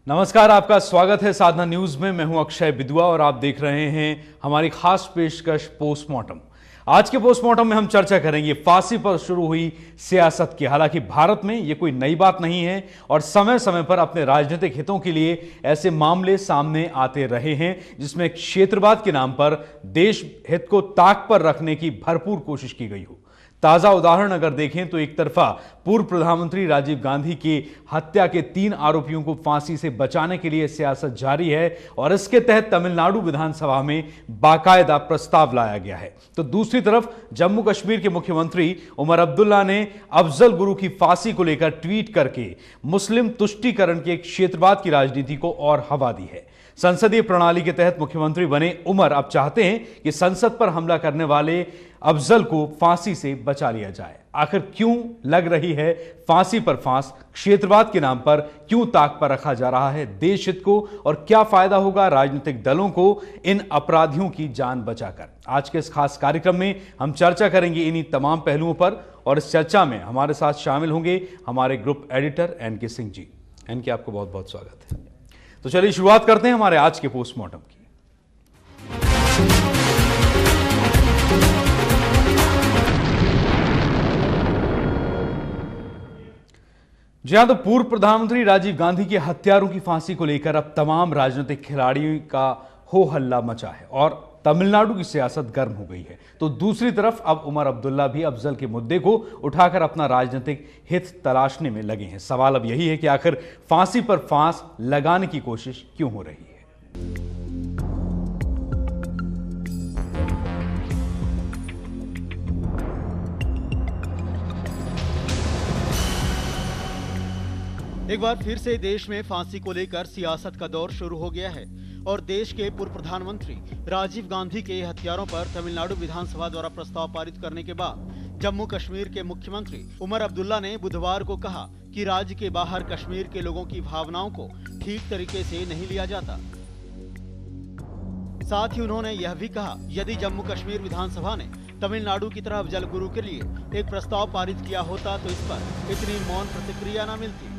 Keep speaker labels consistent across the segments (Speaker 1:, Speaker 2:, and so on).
Speaker 1: नमस्कार, आपका स्वागत है साधना न्यूज में। मैं हूं अक्षय बिदुआ और आप देख रहे हैं हमारी खास पेशकश पोस्टमार्टम। आज के पोस्टमार्टम में हम चर्चा करेंगे फांसी पर शुरू हुई सियासत की। हालांकि भारत में यह कोई नई बात नहीं है और समय समय पर अपने राजनीतिक हितों के लिए ऐसे मामले सामने आते रहे हैं जिसमें क्षेत्रवाद के नाम पर देश हित को ताक पर रखने की भरपूर कोशिश की गई हो। ताजा उदाहरण अगर देखें तो एक तरफा पूर्व प्रधानमंत्री राजीव गांधी की हत्या के 3 आरोपियों को फांसी से बचाने के लिए सियासत जारी है और इसके तहत तमिलनाडु विधानसभा में बाकायदा प्रस्ताव लाया गया है। तो दूसरी तरफ जम्मू कश्मीर के मुख्यमंत्री उमर अब्दुल्ला ने अफजल गुरु की फांसी को लेकर ट्वीट करके मुस्लिम तुष्टीकरण के क्षेत्रवाद की राजनीति को और हवा दी है। संसदीय प्रणाली के तहत मुख्यमंत्री बने उमर अब चाहते हैं कि संसद पर हमला करने वाले अफजल को फांसी से बचा लिया जाए। आखिर क्यों लग रही है फांसी पर फांस? क्षेत्रवाद के नाम पर क्यों ताक पर रखा जा रहा है देश हित को? और क्या फायदा होगा राजनीतिक दलों को इन अपराधियों की जान बचाकर? आज के इस खास कार्यक्रम में हम चर्चा करेंगे इन्हीं तमाम पहलुओं पर और इस चर्चा में हमारे साथ शामिल होंगे हमारे group editor N K Singh ji. N K, आपको बहुत बहुत स्वागत है। तो चलिए शुरुआत करते हैं हमारे आज के पोस्टमार्टम की। जी हां, तो पूर्व प्रधानमंत्री राजीव गांधी के हत्यारों की फांसी को लेकर अब तमाम राजनीतिक खिलाड़ियों का हो हल्ला मचा है और तमिलनाडु की सियासत गर्म हो गई है। तो दूसरी तरफ अब उमर अब्दुल्ला भी अफजल के मुद्दे को उठाकर अपना राजनीतिक हित तलाशने में लगे हैं। सवाल अब यही है कि आखिर फांसी पर फांस लगाने की कोशिश क्यों हो रही है?
Speaker 2: एक बार फिर से देश में फांसी को लेकर सियासत का दौर शुरू हो गया है और देश के पूर्व प्रधानमंत्री राजीव गांधी के हत्यारों पर तमिलनाडु विधानसभा द्वारा प्रस्ताव पारित करने के बाद जम्मू कश्मीर के मुख्यमंत्री उमर अब्दुल्ला ने बुधवार को कहा कि राज्य के बाहर कश्मीर के लोगों की भावनाओं को ठीक तरीके से नहीं लिया जाता। साथ ही उन्होंने यह भी कहा, यदि जम्मू कश्मीर विधानसभा ने तमिलनाडु की तरह अफजल गुरु के लिए एक प्रस्ताव पारित किया होता तो इस पर इतनी मौन प्रतिक्रिया न मिलती।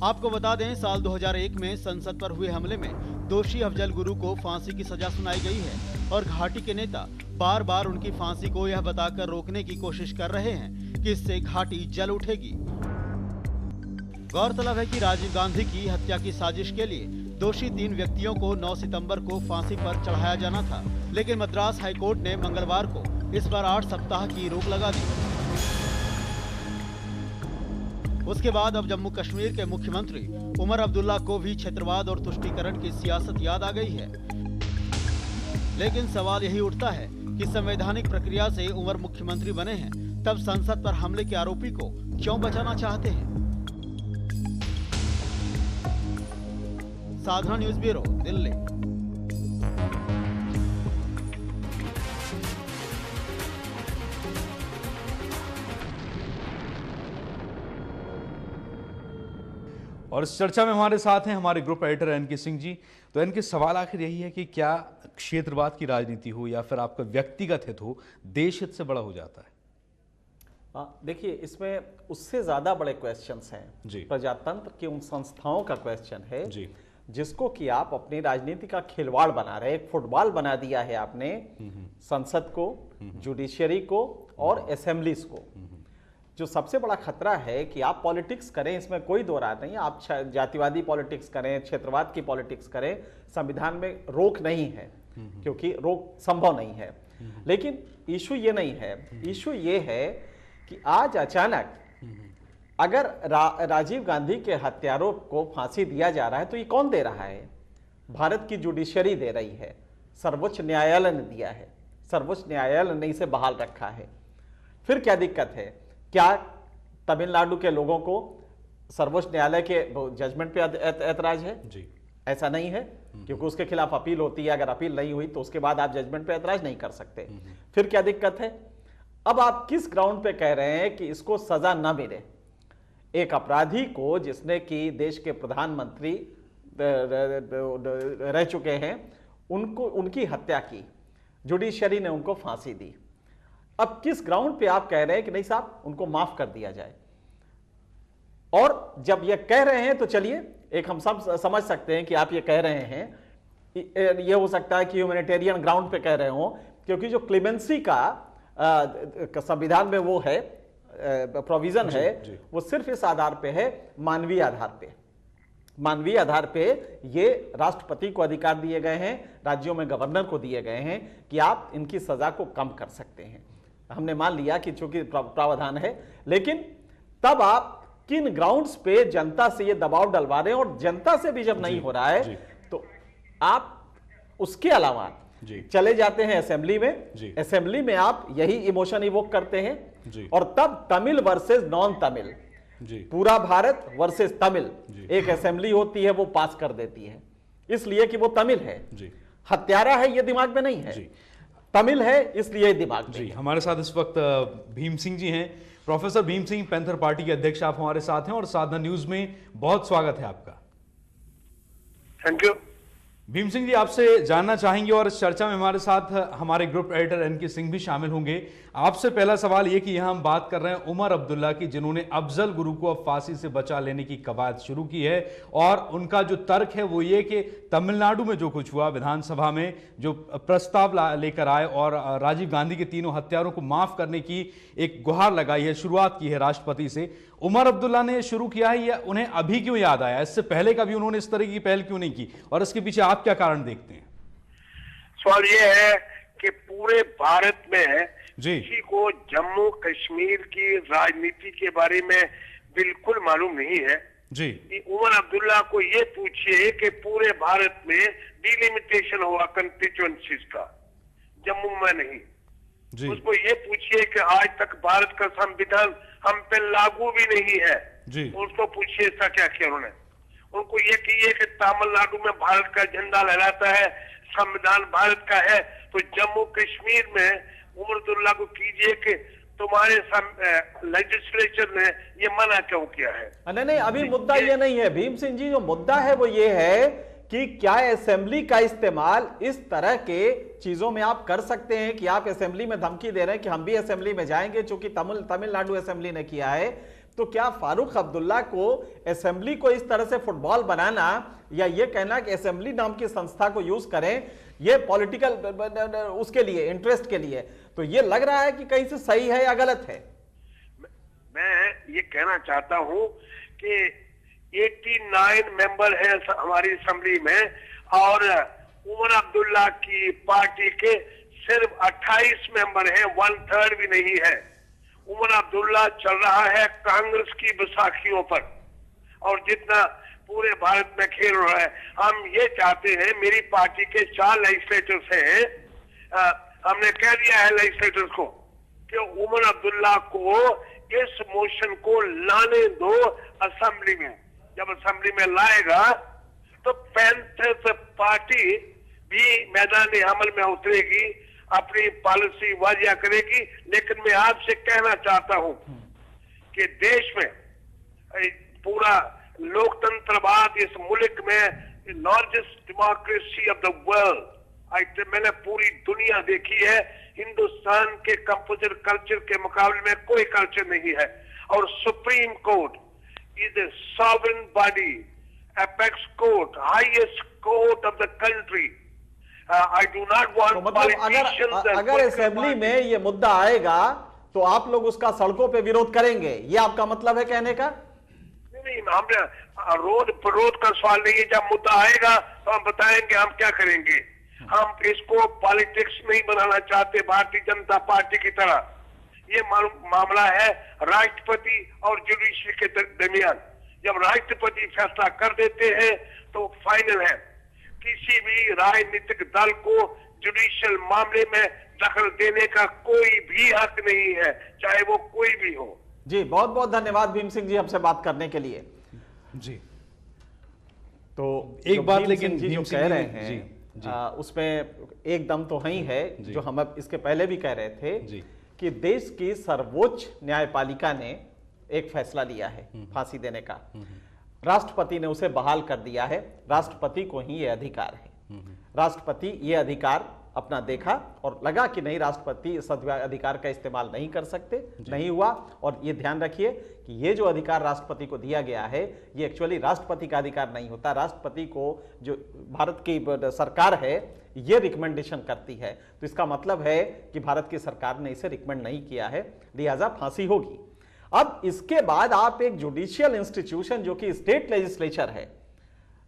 Speaker 2: आपको बता दें, साल 2001 में संसद पर हुए हमले में दोषी अफजल गुरु को फांसी की सजा सुनाई गई है और घाटी के नेता बार बार उनकी फांसी को यह बताकर रोकने की कोशिश कर रहे हैं कि इससे घाटी जल उठेगी। गौरतलब है कि राजीव गांधी की हत्या की साजिश के लिए दोषी 3 व्यक्तियों को 9 सितंबर को फांसी पर चढ़ाया जाना था, लेकिन मद्रास हाईकोर्ट ने मंगलवार को इस पर 8 सप्ताह की रोक लगा दी। उसके बाद अब जम्मू कश्मीर के मुख्यमंत्री उमर अब्दुल्ला को भी क्षेत्रवाद और तुष्टीकरण की सियासत याद आ गई है। लेकिन सवाल यही उठता है कि संवैधानिक प्रक्रिया से उमर मुख्यमंत्री बने हैं, तब संसद पर हमले के आरोपी को क्यों बचाना चाहते हैं? साधना न्यूज ब्यूरो, दिल्ली।
Speaker 1: और इस चर्चा में हमारे साथ हैं हमारे group editor N K Singh ji. तो एनके, सवाल आखिर यही है कि क्या क्षेत्रवाद की राजनीति हो या फिर आपका व्यक्तिगत हित हो, देश हित से बड़ा हो जाता है?
Speaker 3: देखिए, इसमें उससे ज्यादा बड़े क्वेश्चंस हैं। प्रजातंत्र की उन संस्थाओं का क्वेश्चन है जी, जिसको कि आप अपनी राजनीति का खिलवाड़ बना रहे, एक फुटबॉल बना दिया है आपने संसद को, जुडिशियरी को और असेंबलीज को। जो सबसे बड़ा खतरा है कि आप पॉलिटिक्स करें, इसमें कोई दो राय नहीं, आप जातिवादी पॉलिटिक्स करें, क्षेत्रवाद की पॉलिटिक्स करें, संविधान में रोक नहीं है क्योंकि रोक संभव नहीं है। लेकिन इशू ये नहीं है, इशू ये है कि आज अचानक अगर राजीव गांधी के हत्यारों को फांसी दिया जा रहा है तो ये कौन दे रहा है? भारत की जुडिशियरी दे रही है, सर्वोच्च न्यायालय ने दिया है, सर्वोच्च न्यायालय ने इसे बहाल रखा है। फिर क्या दिक्कत है? क्या तमिलनाडु के लोगों को सर्वोच्च न्यायालय के जजमेंट पे ऐतराज है? जी, ऐसा नहीं है, क्योंकि उसके खिलाफ अपील होती है। अगर अपील नहीं हुई तो उसके बाद आप जजमेंट पे ऐतराज नहीं कर सकते। फिर क्या दिक्कत है? अब आप किस ग्राउंड पे कह रहे हैं कि इसको सजा ना मिले? एक अपराधी को, जिसने कि देश के प्रधानमंत्री रह चुके हैं, उनको, उनकी हत्या की, जुडिशरी ने उनको फांसी दी। अब किस ग्राउंड पे आप कह रहे हैं कि नहीं साहब उनको माफ कर दिया जाए? और जब ये कह रहे हैं तो चलिए एक हम सब समझ सकते हैं कि आप ये कह रहे हैं, ये हो सकता है कि ह्यूमैनिटेरियन ग्राउंड पे कह रहे हो, क्योंकि जो क्लेमेंसी का संविधान में वो है प्रोविजन है, वो सिर्फ इस आधार पे है, मानवीय आधार पे। मानवीय आधार पे ये राष्ट्रपति को अधिकार दिए गए हैं, राज्यों में गवर्नर को दिए गए हैं कि आप इनकी सजा को कम कर सकते हैं। हमने मान लिया कि चूंकि प्रावधान है, लेकिन तब आप किन ग्राउंड्स पे जनता से ये दबाव डलवा रहे हैं, और जनता से भी जब नहीं हो रहा है तो आप उसके अलावा चले जाते हैं असेंबली में। असेंबली में आप यही इमोशन इवोक करते हैं, और तब तमिल वर्सेस नॉन तमिल, पूरा भारत वर्सेस तमिल, एक असेंबली होती है, वो पास कर देती है, इसलिए कि वो तमिल है। हत्यारा है ये दिमाग में नहीं है, तमिल है इसलिए दिमाग में।
Speaker 1: हमारे साथ इस वक्त भीम सिंह जी हैं, professor Bhim Singh, panther party के अध्यक्ष आप हमारे साथ हैं, और साधना न्यूज में बहुत स्वागत है आपका।
Speaker 4: Thank you.
Speaker 1: भीम सिंह जी, आपसे जानना चाहेंगे, और इस चर्चा में हमारे साथ हमारे ग्रुप एडिटर एनके सिंह भी शामिल होंगे। आपसे पहला सवाल ये कि यहां हम बात कर रहे हैं उमर अब्दुल्ला की, जिन्होंने अफजल गुरु को अब फांसी से बचा लेने की कवायद शुरू की है, और उनका जो तर्क है वो ये कि तमिलनाडु में जो कुछ हुआ, विधानसभा में जो प्रस्ताव लेकर आए और राजीव गांधी के तीनों हत्यारों को माफ करने की एक गुहार लगाई है, शुरुआत की है राष्ट्रपति से, उमर अब्दुल्ला ने शुरू किया है, या उन्हें अभी क्यों याद आया? इससे पहले कभी उन्होंने इस तरह की पहल क्यों नहीं की, और इसके पीछे आप क्या कारण देखते हैं?
Speaker 4: सवाल ये है कि पूरे भारत में किसी को जम्मू कश्मीर की राजनीति के बारे में बिल्कुल मालूम नहीं है
Speaker 1: जी।
Speaker 4: उमर अब्दुल्ला को ये पूछिए कि पूरे भारत में डिलिमिटेशन हुआ कंस्टिट्यूएंसीज का, जम्मू में नहीं जी। उसको ये पूछिए कि आज तक भारत का संविधान हम पे लागू भी नहीं है जी। उसको पूछिए इसका क्या किया उन्होंने। उनको ये कहिए कि तमिलनाडु में भारत का झंडा लहराता है, संविधान भारत का है, तो जम्मू कश्मीर में उमर अब्दुल्ला को कीजिए कि तुम्हारे लेजिस्लेचर ने ये मना क्यों किया है।
Speaker 3: नहीं, अभी मुद्दा ये नहीं है भीम सिंह जी, जो मुद्दा है वो ये है कि क्या असेंबली का इस्तेमाल इस तरह के चीजों में आप कर सकते हैं कि आप असेंबली में धमकी दे रहे हैं कि हम भी असेंबली में जाएंगे, चूंकि तमिलनाडु असेंबली ने किया है, तो क्या फारूक अब्दुल्ला को असेंबली को इस तरह से फुटबॉल बनाना, या ये कहना कि असेंबली नाम की संस्था को यूज करें ये पॉलिटिकल उसके लिए, इंटरेस्ट के लिए, तो ये लग रहा है कि कहीं से सही है या गलत है?
Speaker 4: मैं ये कहना चाहता हूं कि 89 मेंबर है हमारी असेंबली में, और उमर अब्दुल्ला की पार्टी के सिर्फ 28 मेंबर हैं, 1/3 भी नहीं है। उमर अब्दुल्ला चल रहा है कांग्रेस की बैसाखियों पर, और जितना पूरे भारत में खेल रहा है। हम ये चाहते हैं, मेरी पार्टी के 4 लेजिस्लेटर्स हैं, हमने कह दिया है लेजिस्लेटर्स को कि उमर अब्दुल्ला को इस मोशन को लाने दो असेंबली में। जब असेंबली में लाएगा तो पैंथर्स पार्टी भी मैदान अमल में उतरेगी, अपनी पॉलिसी वाजिया करेगी। लेकिन मैं आपसे कहना चाहता हूं कि देश में पूरा लोकतंत्रवाद इस मुल्क में largest democracy of the world, मैंने पूरी दुनिया देखी है, हिंदुस्तान के कंपोजिट कल्चर के मुकाबले में कोई कल्चर नहीं है। और supreme court is a sovereign body, apex court, highest court of the country. I do not want
Speaker 3: तो मतलब अगर असेंबली में ये मुद्दा आएगा तो आप लोग उसका सड़कों पे विरोध करेंगे, ये आपका मतलब है कहने का?
Speaker 4: नहीं, हमने विरोध का सवाल नहीं है। जब मुद्दा आएगा तो हम बताएंगे हम क्या करेंगे। हम इसको पॉलिटिक्स नहीं बनाना चाहते भारतीय जनता पार्टी की तरह। ये मामला है राष्ट्रपति और जुडिशरी के दरमियान। जब राष्ट्रपति फैसला कर देते हैं तो फाइनल है। किसी भी राजनीतिक दल को जुडिशियल मामले में दखल देने का कोई भी हक नहीं है, चाहे वो कोई भी हो।
Speaker 3: जी, बहुत बहुत धन्यवाद भीम सिंह जी हमसे बात करने के लिए।
Speaker 1: जी,
Speaker 3: तो
Speaker 1: एक बात लेकिन
Speaker 3: जी जो कह रहे हैं उसमें एक दम तो ही है, जो हम अब इसके पहले भी कह रहे थे कि देश की सर्वोच्च न्यायपालिका ने एक फैसला लिया है फांसी देने का। राष्ट्रपति ने उसे बहाल कर दिया है। राष्ट्रपति को ही यह अधिकार है। राष्ट्रपति ये अधिकार अपना देखा और लगा कि नहीं, राष्ट्रपति इस अधिकार का इस्तेमाल नहीं कर सकते, नहीं हुआ। और ये ध्यान रखिए कि ये जो अधिकार राष्ट्रपति को दिया गया है, ये एक्चुअली राष्ट्रपति का अधिकार नहीं होता। राष्ट्रपति को जो भारत की सरकार है ये रिकमेंडेशन करती है, तो इसका मतलब है कि भारत की सरकार ने इसे रिकमेंड नहीं किया है, लिहाजा फांसी होगी। अब इसके बाद आप एक जुडिशियल इंस्टीट्यूशन जो कि स्टेट लेजिस्लेचर है,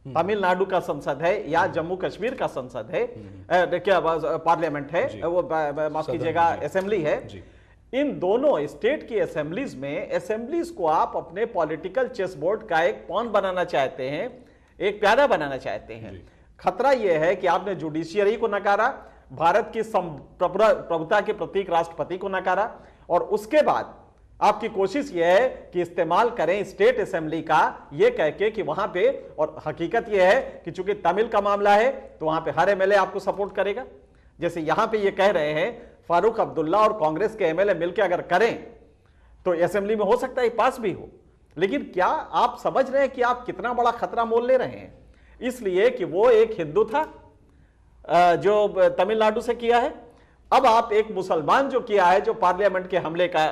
Speaker 3: तमिलनाडु का संसद है या जम्मू कश्मीर का संसद है, क्या पार्लियामेंट है, वो माफ कीजिएगा असेंबली है, इन दोनों स्टेट की असेंबलीज में, असेंबलीज को आप अपने पॉलिटिकल चेस बोर्ड का एक पॉन बनाना चाहते हैं, एक प्यादा बनाना चाहते हैं। खतरा यह है कि आपने जुडिशियरी को नकारा, भारत की प्रभुता के प्रतीक राष्ट्रपति को नकारा, और उसके बाद आपकी कोशिश यह है कि इस्तेमाल करें स्टेट असेंबली का, यह कह के कि वहां पे, और हकीकत यह है कि चूंकि तमिल का मामला है तो वहां पे हर एमएलए आपको सपोर्ट करेगा। जैसे यहां पे ये कह रहे हैं फारूक अब्दुल्ला और कांग्रेस के एमएलए मिलकर अगर करें तो असेंबली में हो सकता है पास भी हो। लेकिन क्या आप समझ रहे हैं कि आप कितना बड़ा खतरा मोल ले रहे हैं? इसलिए कि वो एक हिंदू था जो तमिलनाडु से किया है, अब आप एक मुसलमान जो किया है, जो पार्लियामेंट के हमले का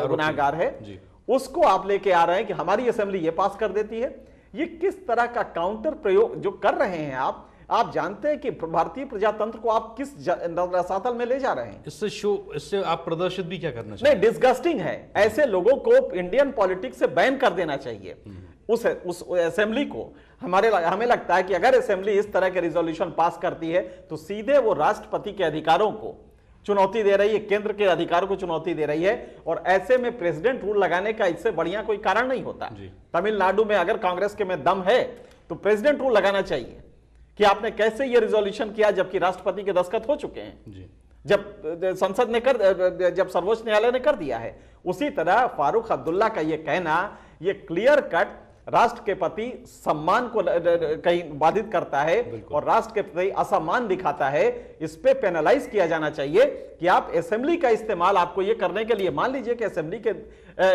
Speaker 3: गुनाहगार है, उसको आप लेके आ रहे हैं कि हमारी असेंबली ये पास कर देती है। ये किस तरह का काउंटर प्रयोग जो कर रहे हैं आप जानते हैं कि भारतीय प्रजातंत्र को आप किस रसातल में ले जा रहे हैं?
Speaker 1: इससे आप प्रदर्शित भी क्या करना चाहिए?
Speaker 3: नहीं, डिस्गस्टिंग है। ऐसे लोगों को इंडियन पॉलिटिक्स से बैन कर देना चाहिए। उस असेंबली को हमें लगता है कि अगर असेंबली इस तरह के रिजोल्यूशन पास करती है तो सीधे वो राष्ट्रपति के अधिकारों को चुनौती दे रही है, केंद्र के अधिकारों को चुनौती दे रही है, और ऐसे में प्रेसिडेंट रूल लगाने का इससे बढ़िया कोई कारण नहीं होता। तमिलनाडु में अगर कांग्रेस के में दम है तो प्रेसिडेंट रूल लगाना चाहिए कि आपने कैसे ये रिजोल्यूशन किया जबकि राष्ट्रपति के दस्तखत हो चुके हैं, जब संसद ने जब सर्वोच्च न्यायालय ने कर दिया है। उसी तरह फारूक अब्दुल्ला का ये कहना, ये क्लियर कट राष्ट्र के प्रति सम्मान को कहीं बाधित करता है और राष्ट्र के प्रति असम्मान दिखाता है। इस पे पेनलाइज किया जाना चाहिए कि आप असेंबली का इस्तेमाल आपको ये करने के लिए, मान लीजिए कि असेंबली के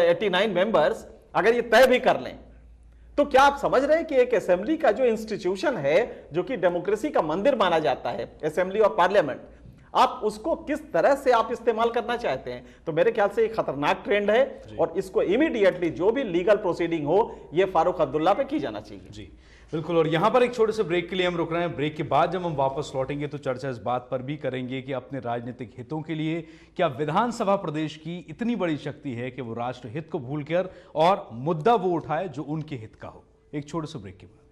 Speaker 3: 89 मेंबर्स अगर ये तय भी कर लें, तो क्या आप समझ रहे हैं कि एक असेंबली का जो इंस्टीट्यूशन है, जो कि डेमोक्रेसी का मंदिर माना जाता है, असेंबली ऑफ पार्लियामेंट, आप उसको किस तरह से आप इस्तेमाल करना चाहते हैं? तो मेरे ख्याल से एक खतरनाक ट्रेंड है और इसको इमीडिएटली जो भी लीगल प्रोसीडिंग हो ये फारूक अब्दुल्ला पे की जाना चाहिए।
Speaker 1: जी बिल्कुल। और यहां पर एक छोटे से ब्रेक के लिए हम रुक रहे हैं। ब्रेक के बाद जब हम वापस लौटेंगे तो चर्चा इस बात पर भी करेंगे कि अपने राजनीतिक हितों के लिए क्या विधानसभा प्रदेश की इतनी बड़ी शक्ति है कि वो राष्ट्र हित को भूलकर और मुद्दा वो उठाए जो उनके हित का हो। एक छोटे से ब्रेक के बाद।